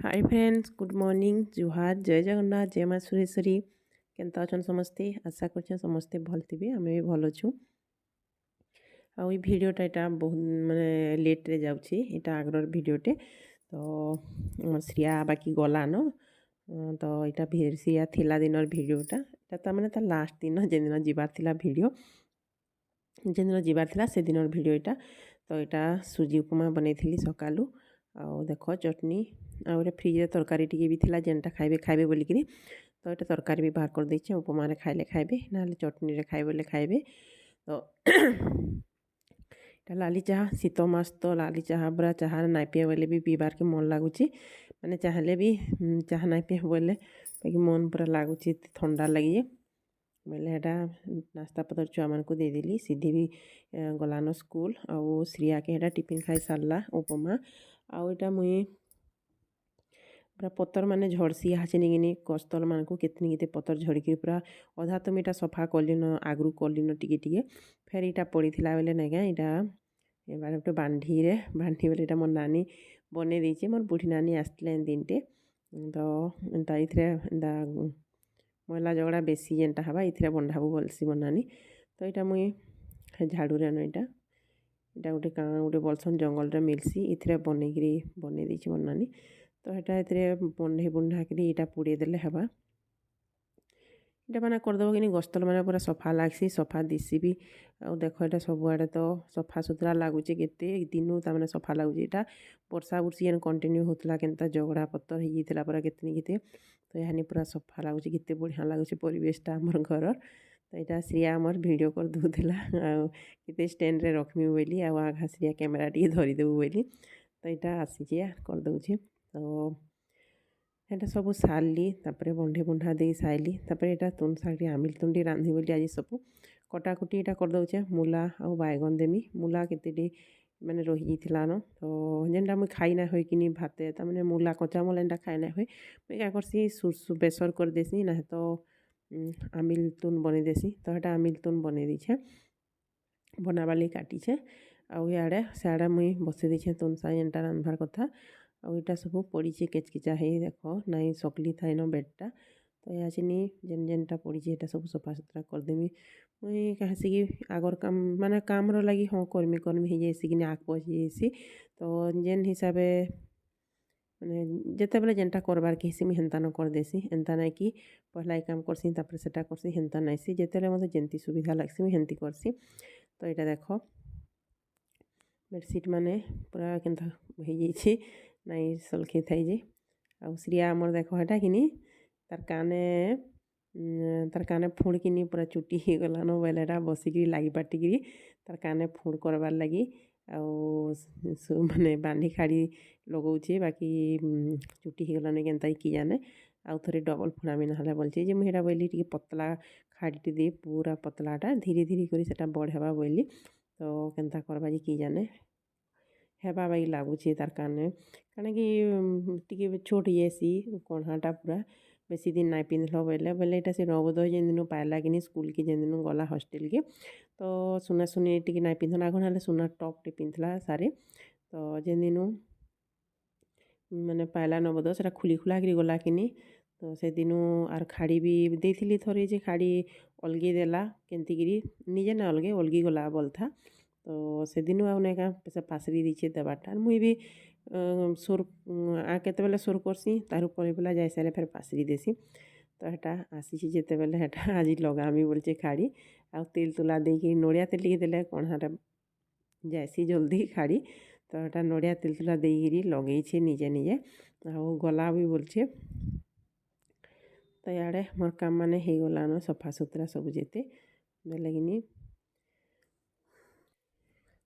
Hi friends good morning जुहार जय जगन्नाथ जय माँ सुरेश्वरी केनता अछन समस्ते आशा कर समस्ते भल थे आम भी भल अच्छू आई भिडटा यहाँ बहुत माने लेट रे जाऊँगी यहाँ आगर भिडटे तो श्रिया बाकी गलान तो यहाँ श्रिया थिला दिन भिडटा तो मैंने लास्ट दिन जेन दिन जीवार भिड जेन दिन जीवार से दिन भिड यहाँ तो यहाँ सुजी उपमा बनई सकालू आउ देख चटनी आउ फ्रिज तरकारी टी भी थिला जेनटा खाइबे खाइबे बोलिकी तो ये तरकारी भी बाहर कर देछे उपमा रे खाइले खाइबे ना चटनी रे खाइबे बोले खाइबे तो এটা लाली चाह शीत मास तो लाली चाह पूरा चाह नाई पिए बोले भी पीबार के मन लगुच मैंने चाहले भी चाह नाई पिए बोले बाकी मन पूरा लगुच ठंडा लगी बोले एटा नास्ता पतर छुआ मान को देदेली सीधी भी गलान स्कूल आउ श्रिया के एटा टिफिन खाई सारला उपमा आउ एटा मुई पूरा पतर माने झड़सी हाचिनी गिनी कस्तल मान को कितनी किते पतर झड़की पूरा अधा तो मुझे सफा कलिन आगु कलिन टिके फेर यहाँ पड़ी बेले ना क्या यहाँ एबार गोटे बांधी बोले यहाँ मोर नानी बन देचे मोर बुढ़ी नानी आसते दिनटे तो ये मैला झगड़ा बेसी जेनटा हवा ये बंधाबू बोलसी मोर नानी तो यहाँ मुई झाड़ू रेन यहाँ गोटे काण गोटे बोलसन जंगल मिलसी ये बन देची मोर नानी तो ये बंधे बुंढाकि यहाँ पुड़े देले हवा यहाँ मैंने करदेव कि गस्तल मैंने पूरा सफा लगसी सफा दिसी भी आ देख यहाँ सबुआड़े तो सफा सुतरा लगुच के दिन तमें सफा लगुच यहाँ वर्षा बुर्षी एन कंटिन्यू होता के झगड़ा पतर होता पूरा कितनी किते तो यहाँ पूरा सफा लगुच के बढ़िया लगुच परिवेशटा आमर घर तो यहाँ श्रिया आमर भिड कर दूला आते स्टैंड रे रखमी बोली आघा श्रिया कैमेरा टी धरीदेबू बोली तो यहाँ आसी करदे तो यहाँ सब सारली बंधे बुंढा दे साइली यहाँ तुन शाग आमिल तुंडी रांधि बोली आज सब कटाकुटी यहाँ करदे मूला आउ बैगन देमी मूला केते मैंने रही जान तो जेनटा मुझे खाई ना हो कि भाते मैंने मूला कच्चा मूला एंटा खाई ना हो मुझे क्या करसी सुरसु बेसर कर देसी ना तो आमिल तुन बन देसी तो यहाँ आमिल तुन बन देछे बनाबार लगी काटीछे आउ इे सियाड़े मुई बसई देछे तुन शाग एंटा रांधबार कथा आउ यहाँ सब पड़ी केचकिचा है देख नाई सकली था इन बेडटा तो यहाँ चिनी जेन जेनटा पड़ी यहाँ सब सफा सुतरा करदेमी मुई कहेसी कि आगर काम माने काम लगी हाँ कर्मी कर्मी हो जाएसी कि आग पच जाएसी तो जेन हिसाब मैंने जिते बेले जेनटा करबार कहेसी मुझे हेन्ता न कर देसी एंता ना कि पहला काम करसी तापर सेटा करसी हेन्ता नाइसी जिते मत जेमती सुविधा लगसी मुझे हेमती करसी तो यहाँ देख बेडसीट माने पूरा केन्ता हो जाइए नाई सलखी थी जे आउ श्रिया आमर देख हेटा कि तार काने फुड़ कि पूरा चुटी हो गलान बेलेटा बसिक लगी पाटिकी तार काने फुड़ करबार लगी माने बांधी खाड़ी लगौचे बाकी चुटी हो गलान केन्ता कि जाने आउ थे डबल फुड़ामी ना बोलचे जे मुझे बोली टी पतला खाड़ी दे पूरा पतलाटा धीरे धीरे कर बढ़ेबा बोली तो केन्ता करबा जे कि जाने हेबा बाई लगुच तार काने कण कि छोट जासी कणाटा पूरा बेसी दिन नाई पिंधल बोले बोले यहाँ से नवोदय जेन दिन पाला कि स्कूल की जेन दिन गला हॉस्टेल के तो सुना सुनी टी नाई पिंधल आग ना सुना टप टे पिंधला सारे तो जेन दिन मैंने पाला नवोदय से खुली खुला कर गला कि तो से दिन आर खाड़ी भी देती थोड़े जे खाड़ी अलगे देला केमती निजे ना अलगे अलगी गला बोल था तो से दिन आने का पासरी दीचे देवाटा मुई भी सोर केते बेले सोर करसी तार ऊपर बेला जाए सारे फिर पासरी देसी तो यहाँ आसी जिते बेले यहाँ आज लगामी बोलचे खाड़ी आ तेल तुला देकी नड़िया तेल टी देले कणाटा जाएसी जल्दी खाड़ी तो यहाँ नड़िया तेल तुला देकी लगे निजे निजे आ गला भी बोलचे तो इे मोर काम मान हो गलान सफा सुतरा सब जेते बेले कि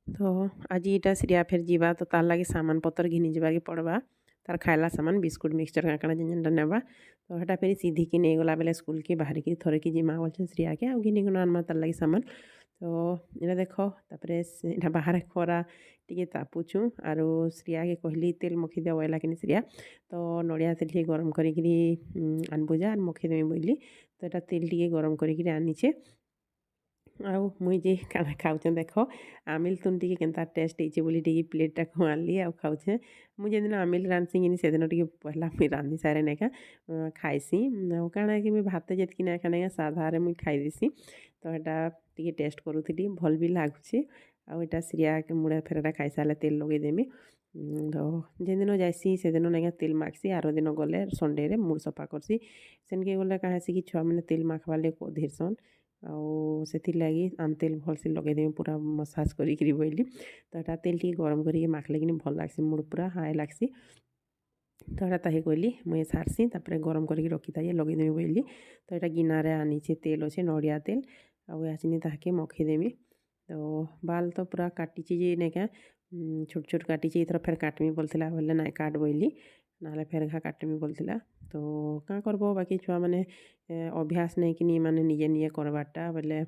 तो आज यहाँ श्रिया फिर जीवा तो तार लगे सामान पतर घिनी जाके पड़वा तार खाइला सामान बिस्कुट मिक्सचर काଣା जेनटा नेबा तो हटा फिर सीधी की नहीं गला बेले स्कूल के बाहर की थोड़े की जिमा बोलछन श्रिया के आ घिनी गुण आनमा तार लगे सामान तो यहाँ देख तापरे यहाँ बाहर खरा टी तापुछु आर श्रिया के कहली तेल मखी दे बोला कि श्रिया तो नड़िया तेल टे गरम करी आनबुजा आर मखी देमी बोली तो यहाँ तेल टे गरम करी आनीचे ଆଉ ମୁଇଁ ଯେ କାଣା ଖାଉଛେଁ ଦେଖ ଆମିଲ୍ ତୁନ୍ ଟିକେ କେନ୍ତା ଟେଷ୍ଟ ହେଇଛେ ବୋଲି ଟିକେ ପ୍ଲେଟ୍ଟାକୁ ଆଣିଲି ଆଉ ଖାଉଛେଁ। ମୁଁ ଯେନ୍ଦିନ ଆମିଲ୍ ରାନ୍ଧସିଁ କିନି ସେଦିନ ଟିକେ ପହେଲା ମୁଇଁ ରାନ୍ଧି ସାରେ ନେକା ଖାଇସିଁ ଆଉ କାଣା କି ମୁଇଁ ଭାତ ଯେତ୍କି ନାଇଁ ଖାଏ ନେକା ସାଧାରେ ମୁଇଁ ଖାଇଦେସିଁ ତ ହେଟା ଟିକେ ଟେଷ୍ଟ କରୁଥିଲି ଭଲ୍ ବି ଲାଗୁଛେ ଆଉ ଏଟା ସିରିଆକେ ମୁଡ଼େ ଫେର୍ ଏଟା ଖାଇସାରିଲେ ତେଲ୍ ଲଗେଇଦେମି ତ ଯେନ୍ଦିନ ଯାଏସିଁ ସେଦିନ ନେକା ତେଲ୍ ମାଖ୍ସି ଆର ଦିନ ଗଲେ ସଣ୍ଡେରେ ମୁଡ଼୍ ସଫା କର୍ସି ସେନ୍କେ ଗଲେ କାଁ ହେସି କି ଛୁଆମାନେ ତେଲ୍ ମାଖ୍ବାର୍ ଲାଗି ଧୀରସନ୍ ଆଉ ସେଥିର୍ଲାଗି ଆମ୍ ତେଲ୍ ଭଲ୍ସେ ଲଗେଇଦେମି ପୁରା ମସାଜ୍ କରିକିରି ବଇଲି ତ ହେଟା ତେଲ୍ ଟିକେ ଗରମ୍ କରିକି ମାଖ୍ଲେ କିନି ଭଲ୍ ଲାଗ୍ସି ମୁଡ଼୍ ପୁରା ହାଏ ଲାଗ୍ସି ତ ହେଟା ତାହି କଇଲି ମୁଇଁ ସାର୍ସିଁ ତାପରେ ଗରମ୍ କରିକି ରଖିଥାଏ ଲଗେଇଦେମି ବଇଲି ତ ଏଟା ଗିନାରେ ଆନିଛେ ତେଲ୍ ଅଛେ ନଡ଼ିଆ ତେଲ୍ ଆଉ ଏହାଚିନି ତାହାକେ ମଖେଇଦେମି ତ ବାଲ୍ ତ ପୁରା କାଟିଛେ ଯେ ନେକା ଛୋଟ୍ ଛୋଟ୍ କାଟିଛେ ଏଥର ଫେର୍ କାଟ୍ମି ବୋଲ୍ଥିଲା ବୋଲେ ନାଇଁ କାଟ୍ ବଇଲି ନହେଲେ ଫେର୍ ଘା କାଟ୍ମି ବୋଲ୍ଥିଲା ତ କାଁ କର୍ବ ବାକି ଛୁଆମାନେ ଅଭ୍ୟାସ୍ ନେଇକିନି ମାନେ ନିଜେ ନିଜେ କର୍ବାର୍ଟା ବେଲେ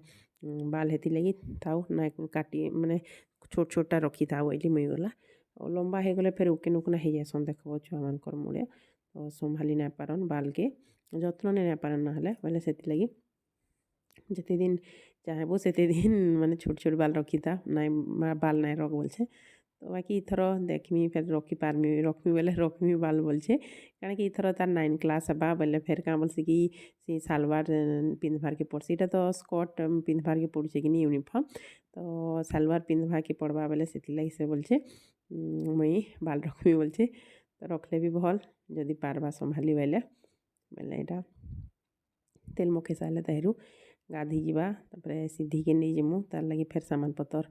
ବାଲ୍ ହେଥିର୍ଲାଗି ଥାଉ ନାଇଁ କାଟି ମାନେ ଛୋଟ୍ ଛୋଟ୍ଟା ରଖିଥାଉ ବଇଲି ମୁଇଁ ଗଲା ଆଉ ଲମ୍ବା ହେଇଗଲେ ଫେର୍ ଉକେନ୍ ଉକ୍ନା ହେଇଯାଏସନ୍ ଦେଖ୍ବ ଛୁଆମାନ୍କର୍ ମୁଡ଼େ ତ ସମ୍ଭାଲି ନାଇଁ ପାରନ୍ ବାଲ୍କେ ଯତ୍ନ ନେଇ ନାଇଁ ପାରନ୍ ନହେଲେ ବୋଇଲେ ସେଥିର୍ଲାଗି ଯେତେ ଦିନ୍ ଚାହେଁବୁ ସେତେ ଦିନ୍ ମାନେ ଛୋଟ୍ ଛୋଟ୍ ବାଲ୍ ରଖିଥା ନାଇଁ ବାଲ୍ ନାଇଁ ରଖ୍ ବୋଲ୍ଛେ ତ ବାକି ଇଥର ଦେଖ୍ମି ଫେର୍ ରଖିପାର୍ମି ରଖ୍ମି ବେଲେ ରଖ୍ମି ବାଲ୍ ବୋଲ୍ଛେ କାଣା କି ଇଥର ତାର୍ 9 କ୍ଲାସ୍ ହେବା ବେଲେ ଫେର୍ କାଁ ବୋଲ୍ସି କି ସେ ସାଲ୍ୱାର୍ ପିନ୍ଧ୍ବାର୍କେ ପଡ଼୍ସି ଇଟା ତ ସ୍କର୍ଟ ପିନ୍ଧ୍ବାର୍କେ ପଡ଼ୁଛେ କିନି ୟୁନିଫର୍ମ ତ ସାଲ୍ୱାର୍ ପିନ୍ଧ୍ବାକେ ପଡ଼୍ବା ବେଲେ ସେଥିର୍ଲାଗି ସେ ବୋଲ୍ଛେ ମୁଇଁ ବାଲ୍ ରଖ୍ମି ବୋଲ୍ଛେ ତ ରଖ୍ଲେ ବି ଭଲ୍ ଯଦି ପାର୍ବା ସମ୍ଭାଲି ବେଲେ ଇଟା ତେଲ୍ ମଖେଇ ସାର୍ଲେ ତାହିଁରୁ ଗାଧି ଯିବା ତାପରେ ସିଧିକେ ନେଇଯିମୁ ତାର୍ ଲାଗି ଫେର୍ ସାମାନ୍ ପତର୍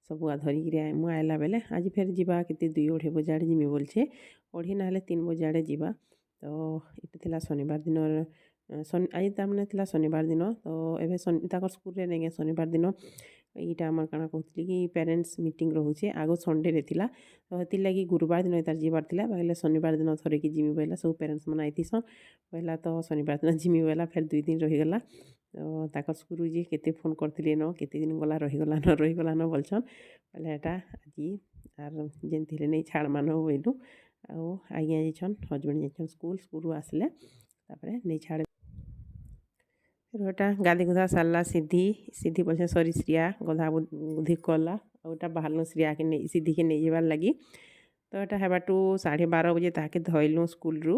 ସବୁ ଧରିକିରି ଆଇମୁ ଆଏଲା ବେଲେ ଆଜି ଫେର୍ ଯିବା କେତେ 2-2:30 ବଜେ ଆଡ଼େ ଯିମି ବୋଲ୍ଛେ 2:30 ନହେଲେ 3 ବଜେ ଆଡ଼େ ଯିବା ତ ଏଟା ଥିଲା ଶନିବାର୍ ଦିନର ଆଜି ତାର୍ମାନେ ଥିଲା ଶନିବାର୍ ଦିନ ତ ଏବେ ତାକର୍ ସ୍କୁଲ୍ରେ ନେଇକେଁ ଶନିବାର୍ ଦିନ ଇଟା ଆମର୍ କାଣା କହୁଥିଲି କି ପ୍ୟାରେଣ୍ଟସ୍ ମିଟିଂ ରହୁଛେ ଆଗ ସଣ୍ଡେରେ ଥିଲା ତ ହେଥିର୍ଲାଗି ଗୁରୁବାର୍ ଦିନ ତାର୍ ଯିବାର୍ ଥିଲା ବେଲେ ଶନିବାର୍ ଦିନ ଥରେକେ ଯିମି ବଏଲା ସବୁ ପ୍ୟାରେଣ୍ଟସ୍ମାନେ ଆଇଥିସନ୍ ବଏଲା ତ ଶନିବାର୍ ଦିନ ଯିମି ବଏଲା ଫେର୍ 2 ଦିନ୍ ରହିଗଲା ତ ତାକର୍ ସ୍କୁଲ୍ରୁ ଯେ କେତେ ଫୋନ୍ କରିଥିଲେ ନ କେତେ ଦିନ୍ ଗଲା ରହିଗଲାନ ବୋଲ୍ଛନ୍ ବେଲେ ହେଟା ଆଜି ଆର୍ ଯେନ୍ତି ହେଲେ ନେଇ ଛାଡ଼୍ମାନ ବଇଲୁ ଆଉ ଆଜ୍ଞା ଯାଇଛନ୍ ହଜ୍ବେଣ୍ଡ୍ ଯାଇଛନ୍ ସ୍କୁଲ୍ରୁ ଆସ୍ଲେ ତାପରେ ନେଇ ଛାଡ଼୍ ହେଟା ଗାଧି ଗୁଧା ସାର୍ଲା ସିଧି ବୋଲ୍ଛେ ସରି ଶ୍ରିୟା ଗଧା ଗୁଧି କଲା ଆଉ ଏଟା ବାହାର୍ଲୁ ଶ୍ରିୟାକେ ସିଧିକେ ନେଇଯିବାର୍ ଲାଗି ତ ଏଟା ହେବାଠୁ 12:30 ବଜେ ତାହାକେ ଧଇଲୁ ସ୍କୁଲ୍ରୁ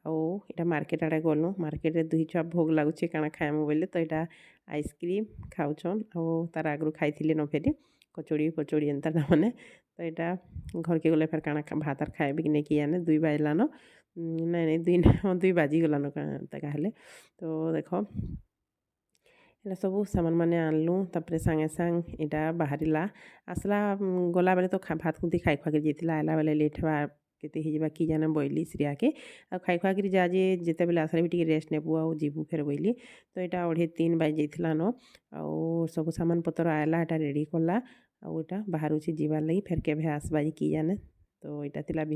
ଆଉ ଏଟା ମାର୍କେଟ୍ ଆଡ଼େ ଗଲୁ ମାର୍କେଟ୍ରେ ଦୁହି ଛୁଆ ଭୋକ୍ ଲାଗୁଛେ କାଣା ଖାଏମୁ ବୋଇଲେ ତ ଏଟା ଆଇସ୍କ୍ରିମ୍ ଖାଉଛନ୍ ଆଉ ତାର୍ ଆଗ୍ରୁ ଖାଇଥିଲେ ନ ଫେରି କଚୋଡ଼ି ଫଚୋଡ଼ି ଏନ୍ତା ତାମାନେ ତ ଏଟା ଘର୍କେ ଗଲେ ଫେର୍ କାଣା ଭାତ୍ ଆର୍ ଖାଏବେ କି ନେଇ କିଜାନେ 2 ବାଜ୍ଲାନ ନାଇଁ 2 ବାଜିଗଲାନ ତାକା ହେଲେ ତ ଦେଖ ଏଟା ସବୁ ସାମାନ୍ ମାନେ ଆନ୍ଲୁ ତାପରେ ସାଙ୍ଗେ ସାଙ୍ଗ୍ ଇଟା ବାହାରିଲା ଆସ୍ଲା ଗଲାବେଲେ ତ ଭାତ୍ ଖୁନ୍ତି ଖାଇ ଖୁଆକିରି ଯାଇଥିଲା ଆଏଲା ବେଲେ ଲେଟ୍ ହେବା କେତେ ହେଇଯିବା କି ଜାନେ ବଇଲି ଶ୍ରିୟାକେ ଆଉ ଖାଇ ଖୁଆକିରି ଯା ଯେ ଯେତେବେଲେ ଆସ୍ଲେ ବି ଟିକେ ରେଷ୍ଟ୍ ନେବୁ ଆଉ ଯିବୁ ଫେର୍ ବଇଲି ତ ଏଟା 2:30-3 ବାଜି ଯାଇଥିଲାନ ଆଉ ସବୁ ସାମାନ୍ ପତର୍ ଆଏଲା ଏଟା ରେଡ଼ି କଲା ଆଉ ଏଟା ବାହାରୁଛେ ଯିବାର୍ ଲାଗି ଫେର୍ କେଭେ ଆସ୍ବା ଯେ କି ଜାନେ ତ ଇଟା ଥିଲା